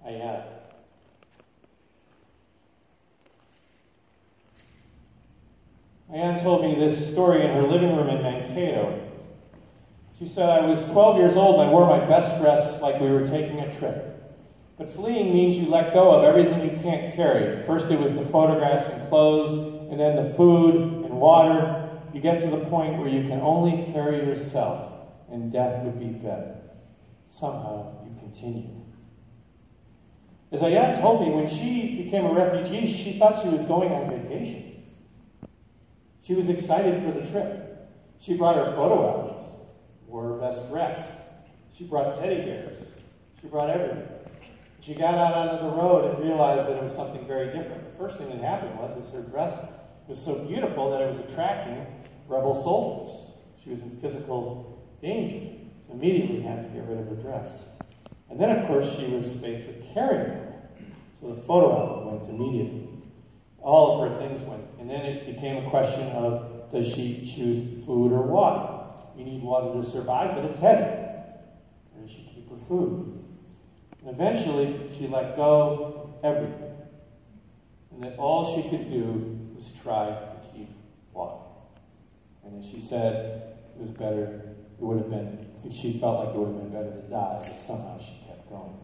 Ayan. Ayan told me this story in her living room in Mankato. She said, I was 12 years old and I wore my best dress like we were taking a trip. But fleeing means you let go of everything you can't carry. First it was the photographs and clothes, and then the food and water. You get to the point where you can only carry yourself, and death would be better. Somehow you continue. As Ayan told me, when she became a refugee, she thought she was going on vacation. She was excited for the trip. She brought her photo albums, wore her best dress. She brought teddy bears. She brought everything. She got out onto the road and realized that it was something very different. The first thing that happened was her dress was so beautiful that it was attracting rebel soldiers. She was in physical danger. So immediately had to get rid of her dress. And then, of course, she was faced with carrying them. So the photo album went immediately. All of her things went. And then it became a question of, does she choose food or water? You need water to survive, but it's heavy. Where does she keep her food? And eventually, she let go of everything. And that all she could do was try to keep walking. And as she said, it was better, it would have been, she felt like it would have been better to die, but somehow she kept going.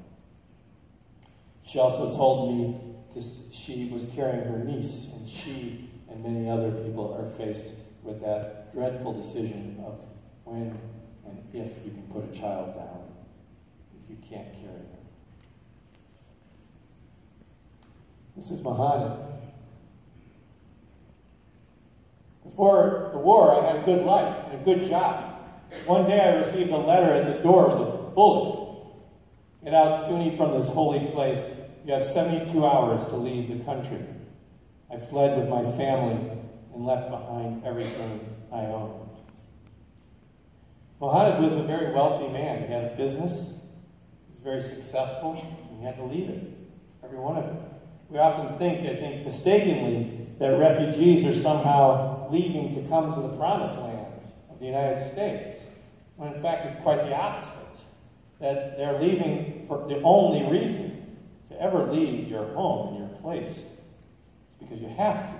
She also told me she was carrying her niece, and she and many other people are faced with that dreadful decision of when and if you can put a child down, if you can't carry them. This is Mohammed. Before the war, I had a good life and a good job. One day I received a letter at the door with a bullet. Get out, Sunni, from this holy place. You have 72 hours to leave the country. I fled with my family and left behind everything I owned. Mohammed was a very wealthy man. He had a business. He was very successful, and he had to leave it, every one of it. We often think, I think mistakenly, that refugees are somehow leaving to come to the promised land of the United States, when in fact it's quite the opposite. That they're leaving for the only reason to ever leave your home and your place is because you have to.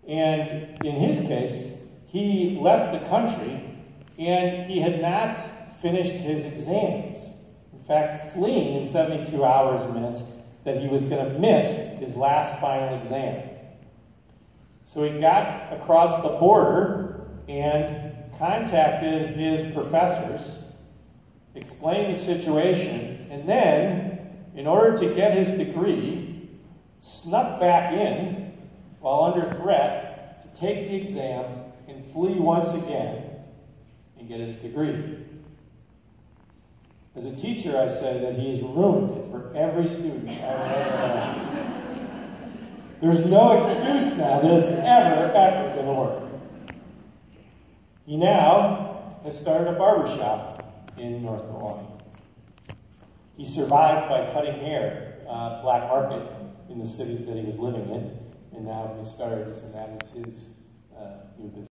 And in his case, he left the country and he had not finished his exams. In fact, fleeing in 72 hours meant that he was going to miss his last final exam. So he got across the border and contacted his professors, explained the situation, and then, in order to get his degree, snuck back in while under threat to take the exam and flee once again and get his degree. As a teacher, I say that he has ruined it for every student I've ever had. There's no excuse now that has ever going to work. He now has started a barbershop in North Milwaukee. He survived by cutting hair, black market, in the cities that he was living in, and now he started this, and that is his new business.